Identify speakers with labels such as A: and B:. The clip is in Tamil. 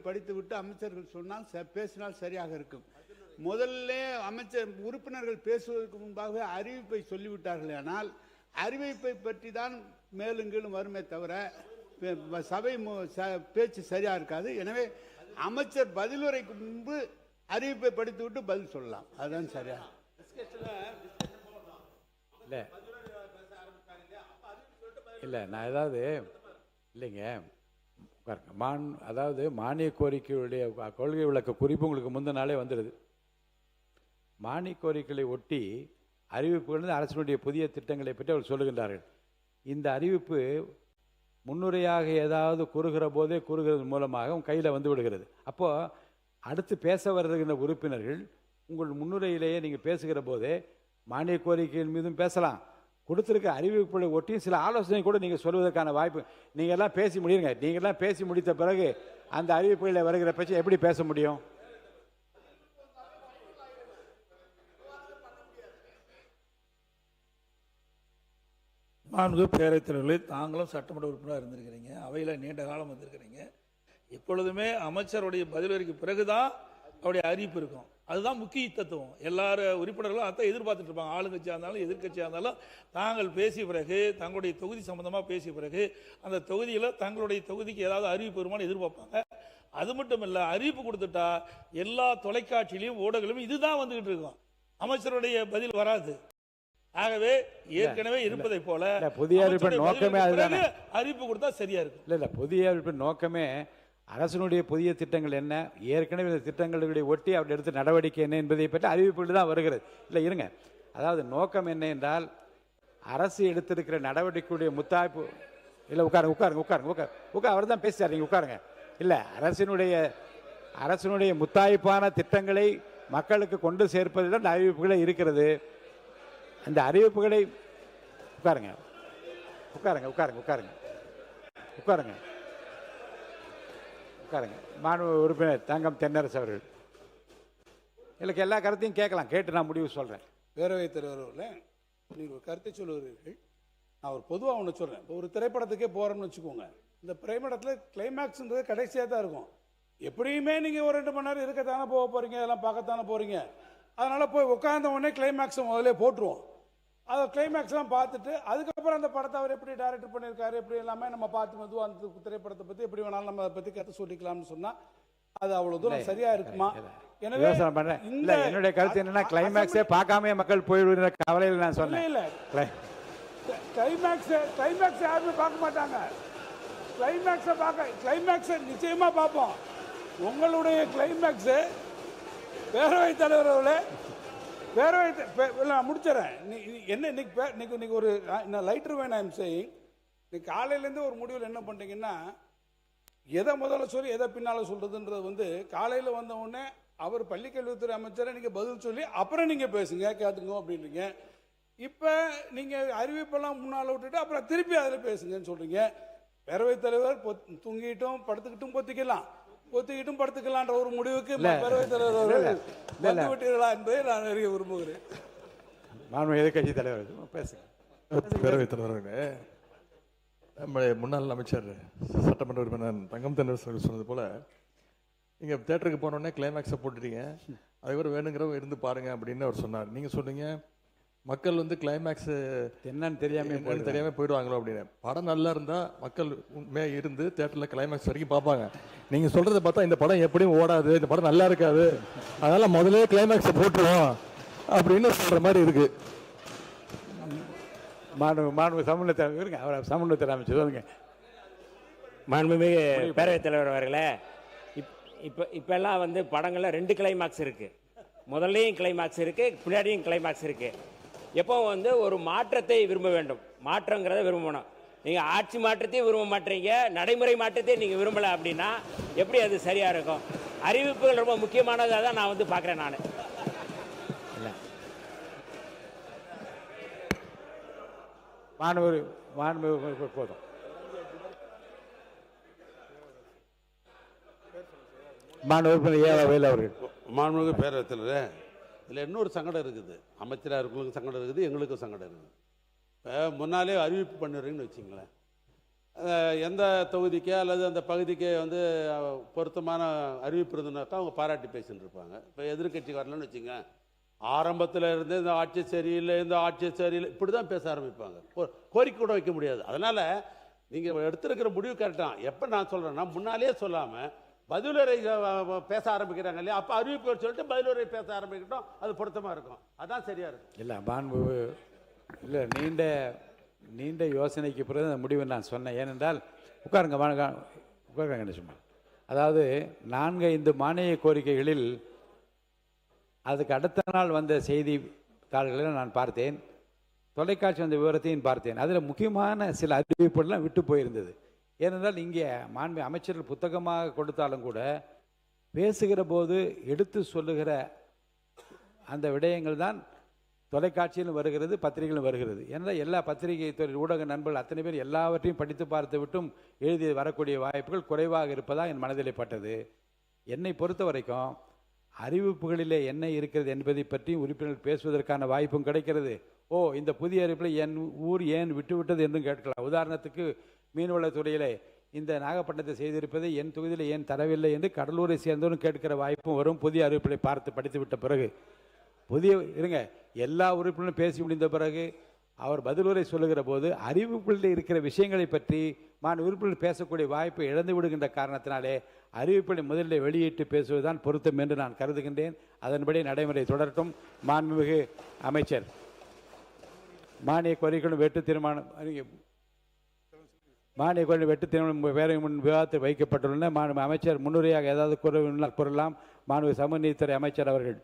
A: படித்துவிட்டு அமைச்சர்கள் சொன்னால் பேசினால் சரியாக இருக்கும். முதல்ல அமைச்சர் உறுப்பினர்கள் பேசுவதற்கு முன்பாக அறிவிப்பை சொல்லிவிட்டார்கள். ஆனால் அறிவிப்பை பற்றி தான் மேலும் கீழும் வருமே தவிர சபை பேச்சு சரியா இருக்காது. எனவே அமைச்சர் பதிலுரைக்கு முன்பு அறிவிப்பை படித்துவிட்டு பதில் சொல்லலாம். அதுதான் சரியா.
B: இல்லை நான் ஏதாவது இல்லைங்க, அதாவது மானிய கோரிக்கையுடைய கொள்கை விளக்க குறிப்பு உங்களுக்கு முந்தின நாளே வந்துடுது. மானிய கோரிக்கைகளை ஒட்டி அறிவிப்புகள் அரசினுடைய புதிய திட்டங்களை பற்றி அவர் சொல்லுகின்றார்கள். இந்த அறிவிப்பு முன்னுரையாக ஏதாவது கூறுகிற போதே கூறுகிறது மூலமாக உங்கள் கையில் வந்து விடுகிறது. அப்போது அடுத்து பேச வருகின்ற உறுப்பினர்கள் உங்கள் முன்னுரையிலேயே நீங்கள் பேசுகிற போதே மானிய கோரிக்கையின் மீதும் பேசலாம், கொடுத்துருக்க அறிவிப்புகளை ஒட்டி சில ஆலோசனை கூட நீங்கள் சொல்வதற்கான வாய்ப்பு. நீங்கள் எல்லாம் பேசி முடியுங்க. நீங்கள்லாம் பேசி முடித்த பிறகு அந்த அறிவிப்புகளில் வருகிற பட்சம் எப்படி பேச முடியும்?
C: மாண்புமிகு பேரவைத் தலைவர்களே, தாங்களும் சட்டமன்ற உறுப்பினராக இருந்திருக்கிறீங்க, அவையில் நீண்ட காலம் வந்திருக்கிறீங்க. எப்பொழுதுமே அமைச்சருடைய பதிலுரைக்கு பிறகுதான் அவருடைய அறிவிப்பு இருக்கும். அதுதான் முக்கிய தத்துவம். எல்லாரும் உறுப்பினர்களும் அதான் எதிர்பார்த்துட்டு இருப்பாங்க. ஆளுங்கட்சியாக இருந்தாலும் எதிர்கட்சியாக இருந்தாலும் தாங்கள் பேசிய பிறகு, தங்களுடைய தொகுதி சம்பந்தமாக பேசிய பிறகு அந்த தொகுதியில் தங்களுடைய தொகுதிக்கு ஏதாவது அறிவிப்பு வருமானு எதிர்பார்ப்பாங்க. அது மட்டும் இல்லை, அறிவிப்பு கொடுத்துட்டா எல்லா தொலைக்காட்சியிலையும் ஊடகங்களும் இதுதான் வந்துகிட்டு இருக்கும், அமைச்சருடைய பதில் வராது. ஆகவே ஏற்கனவே இருப்பதை போல
B: புதிய நோக்கமே
C: அறிவிப்பு கொடுத்தா சரியா இருக்கும்.
B: இல்ல புதிய நோக்கமே அரசனுடைய புதிய திட்டங்கள் என்ன, ஏற்கனவே இந்த திட்டங்களுடைய ஒட்டி அவர் எடுத்த நடவடிக்கை என்ன என்பதை பற்றி அறிவிப்புகள் தான் வருகிறது. இல்லை இருங்க, அதாவது நோக்கம் என்ன என்றால் அரசு எடுத்திருக்கிற நடவடிக்கையுடைய முத்தாய்ப்பு. இல்லை உட்காருங்க உட்காருங்க உட்காருங்க உட்கார் உட்கார் அவர் தான் பேசுறாரு, நீங்கள் உட்காருங்க. இல்லை அரசினுடைய முத்தாய்ப்பான திட்டங்களை மக்களுக்கு கொண்டு சேர்ப்பதில் தான் அறிவிப்புகளே இருக்கிறது. அந்த அறிவிப்புகளை உட்காருங்க உட்காருங்க உட்காருங்க உட்காருங்க உட்காருங்க உட்காருங்க. மாண்பு உறுப்பினர் தங்கம் தென்னரசு அவர்கள் எனக்கு எல்லா கருத்தையும் கேட்கலாம், கேட்டு நான் முடிவு சொல்கிறேன்.
D: பேரவைத் தலைவர்கள் நீங்கள் ஒரு கருத்தை சொல்லுகிறீர்கள், நான் ஒரு பொதுவாக ஒன்று சொல்கிறேன். இப்போ ஒரு திரைப்படத்துக்கே போகிறோம்னு வச்சுக்கோங்க, இந்த திரைப்படத்தில் கிளைமேக்ஸ்ன்றது கடைசியாக தான் இருக்கும். எப்படியுமே நீங்கள் ஒரு 2 மணி நேரம் இருக்கத்தானே போக போகிறீங்க, அதெல்லாம் பார்க்கத்தானே போகிறீங்க. அதனால் போய் உட்கார்ந்த உடனே கிளைமேக்ஸை முதல்ல போட்டுருவோம். அதை கிளைமேக்ஸ்லாம் பார்த்துட்டு அதுக்கப்புறம் அந்த படத்தை அவர் எப்படி டைரக்டர் பண்ணியிருக்காரு, எப்படி எல்லாமே நம்ம பார்த்து மெதுவாக அந்த திரைப்படத்தை பற்றி எப்படி வேணாலும் நம்ம அதை பற்றி கற்று சொல்லிக்கலாம்னு சொன்னால் அது அவ்வளோ தூரம் சரியா இருக்குமா?
B: எனவே என்னுடைய கருத்து என்னன்னா, கிளைமேக்ஸே பார்க்காம மக்கள் போயிடுற கவலையில் நான் சொன்னேன். இல்லை
D: கிளைமேக்ஸ் யாருமே பார்க்க மாட்டாங்க. கிளைமேக்ஸை நிச்சயமாக பார்ப்போம். உங்களுடைய கிளைமேக்ஸு பேரவைத் தலைவர்களே, நான் முடிச்சிடறேன். என்ன இன்னைக்கு ஒரு லைட்டர் வேணும். ஐம் சேயிங், இன்னைக்கு காலையிலேருந்து ஒரு முடிவில் என்ன பண்ணுறீங்கன்னா, எதை முதல்ல சொல்லி எதை பின்னால் சொல்கிறதுன்றது காலையில் வந்த உடனே அவர் பள்ளிக்கல்வித்துறை அமைச்சரை நீங்கள் பதில் சொல்லி அப்புறம் நீங்கள் பேசுங்க கேட்டுங்க அப்படின்றீங்க. இப்போ நீங்கள் அறிவிப்பெல்லாம் முன்னால் விட்டுட்டு அப்புறம் திருப்பி அதில் பேசுங்கன்னு சொல்கிறீங்க. பேரவைத் தலைவர் தூங்கிட்டும் படுத்துக்கிட்டும் ஒத்திக்கிட்டும் படுத்துக்கலான்ற ஒரு முடிவுக்கு பேரவைத் தலைவர் வந்து விட்டீர்களா என்பதை நான் அறிய விரும்புகிறேன்.
B: எதிர்கட்சி தலைவர் பேசுங்க.
E: பேரவைத் தலைவர்களே, நம்முடைய முன்னாள் அமைச்சர் சட்டமன்ற உறுப்பினர் தங்கம் தென்னரசு சொன்னது போல, நீங்கள் தேட்டருக்கு போனோடனே கிளைமேக்ஸை போட்டுட்டீங்க, அதுக்கப்புறம் வேணுங்கிறவங்க இருந்து பாருங்க அப்படின்னு அவர் சொன்னார். நீங்கள் சொன்னீங்க மக்கள் கிளைமேக்ஸ்
B: என்னன்னு தெரியாம
E: போயிடுவாங்களோ அப்படின்னு. படம் நல்லா இருந்தால் மக்கள் உண்மையாக இருந்து தேட்டரில் கிளைமேக்ஸ் வரைக்கும் பார்ப்பாங்க. நீங்கள் சொல்கிறத பார்த்தா இந்த படம் எப்படியும் ஓடாது, இந்த படம் நல்லா இருக்காது, அதனால் முதலே கிளைமேக்ஸை போட்டுருவோம் அப்படின்னு சொல்கிற மாதிரி இருக்கு.
B: மாண்பு சமூகத்தை அமைச்சு சொல்லுங்க.
F: மாண்புமிகு பேரவைத் தலைவர் அவர்களே, இப்பெல்லாம் படங்களில் 2 கிளைமாக்ஸ் இருக்குது. முதல்லையும் கிளைமாக்ஸ் இருக்குது, பின்னாடியும் கிளைமாக்ஸ் இருக்குது. எப்போ ஒரு மாற்றத்தை விரும்ப வேண்டும், மாற்றங்கிறத விரும்பணும். நீங்கள் ஆட்சி மாற்றத்தையும் விரும்ப மாட்டீங்க, நடைமுறை மாற்றத்தையும் நீங்கள் விரும்பலை அப்படின்னா எப்படி அது சரியாக இருக்கும்? அறிவிப்புகள் ரொம்ப முக்கியமானதாக தான் நான் பார்க்குறேன். நான் இல்லை
B: போதும்.
G: மாண்புமிகு பேரவைத் தலைவரே, இதில் இன்னொரு சங்கடம் இருக்குது. அமைச்சராக இருக்கிறவங்களுக்கு சங்கடம் இருக்குது, எங்களுக்கும் சங்கடம் இருக்குது. இப்போ முன்னாலே அறிவிப்பு பண்ணுறீங்கன்னு வச்சிங்களேன், எந்த தொகுதிக்கே அல்லது அந்த பகுதிக்கே வந்து பொருத்தமான அறிவிப்பு இருந்ததுனாக்கா அவங்க பாராட்டி பேசின்னு இருப்பாங்க. இப்போ எதிர்கட்சி வரலன்னு வச்சுங்க, ஆரம்பத்தில் இருந்து இந்த ஆட்சி சரியில்லை, இந்த ஆட்சி சரியில்லை, இப்படி தான் பேச ஆரம்பிப்பாங்க. கோரிக்கை கூட வைக்க முடியாது. அதனால் நீங்கள் எடுத்துருக்கிற முடிவு கரெக்டாக. எப்போ நான் சொல்கிறேன்னா, முன்னாலே சொல்லாமல் பதிலுரை பேச ஆரம்பிக்கிறாங்க இல்லையா, அப்போ அறிவிப்பு சொல்லிட்டு பதிலுரை பேச ஆரம்பிக்கட்டும், அது பொருத்தமாக இருக்கும். அதான் சரியாக இருக்கும்.
B: இல்லை மாண்பு இல்லை, நீண்ட யோசனைக்கு பிறகு அந்த முடிவை நான் சொன்னேன். ஏனென்றால் உட்காருங்க சும்மா. அதாவது 4-5 மானிய கோரிக்கைகளில் அதுக்கு அடுத்த நாள் வந்த செய்தித்தாள்களை நான் பார்த்தேன், தொலைக்காட்சி வந்த விவரத்தையும் பார்த்தேன். அதில் முக்கியமான சில அறிவிப்புகள்லாம் விட்டு போயிருந்தது. ஏனென்றால் இங்கே மாண்பு அமைச்சர்கள் புத்தகமாக கொடுத்தாலும் கூட பேசுகிற போது எடுத்து சொல்லுகிற அந்த விடயங்கள் தான் தொலைக்காட்சியிலும் வருகிறது, பத்திரிகையிலும் வருகிறது. ஏனென்றால் எல்லா பத்திரிகை ஊடக நண்பர்கள் அத்தனை பேர் எல்லாவற்றையும் படித்து பார்த்து விட்டும் எழுதி வரக்கூடிய வாய்ப்புகள் குறைவாக இருப்பதாக என் மனதிலே பட்டது. என்னை பொறுத்த வரைக்கும் அறிவிப்புகளிலே என்ன இருக்கிறது என்பதை பற்றி உறுப்பினர்கள் பேசுவதற்கான வாய்ப்பும் கிடைக்கிறது. இந்த புதிய அறிவிப்பில் என் ஊர் ஏன் விட்டுவிட்டது என்றும் கேட்கலாம். உதாரணத்துக்கு மீன்வளத்துறையிலே இந்த நாகப்பட்டினத்தை செய்திருப்பதை என் தொகுதியில் ஏன் தரவில்லை என்று கடலூரை சேர்ந்தவரும் கேட்கிற வாய்ப்பும் வரும். புதிய அறிவிப்பை பார்த்து படித்து விட்ட பிறகு எல்லா உறுப்பினரும் பேசி முடிந்த பிறகு அவர் பதிலுரை சொல்லுகிற போது அறிவிப்புகளில் இருக்கிற விஷயங்களை பற்றி உறுப்பினர்கள் பேசக்கூடிய வாய்ப்பை இழந்து விடுகின்ற காரணத்தினாலே அறிவிப்பை முதலில் வெளியிட்டு பேசுவதுதான் பொருத்தம் என்று நான் கருதுகின்றேன். அதன்படி நடைமுறை தொடரட்டும். மாண்புமிகு அமைச்சர், மானிய கோரிக்கைகளும் வெட்டு தீர்மானம் வேற முன் விவாதத்தில் வைக்கப்பட்டுள்ளன. அமைச்சர் முன்னுரையாக ஏதாவது கூறலாம். மாண்புமிகு சமூக நீதித்துறை அமைச்சர் அவர்கள்.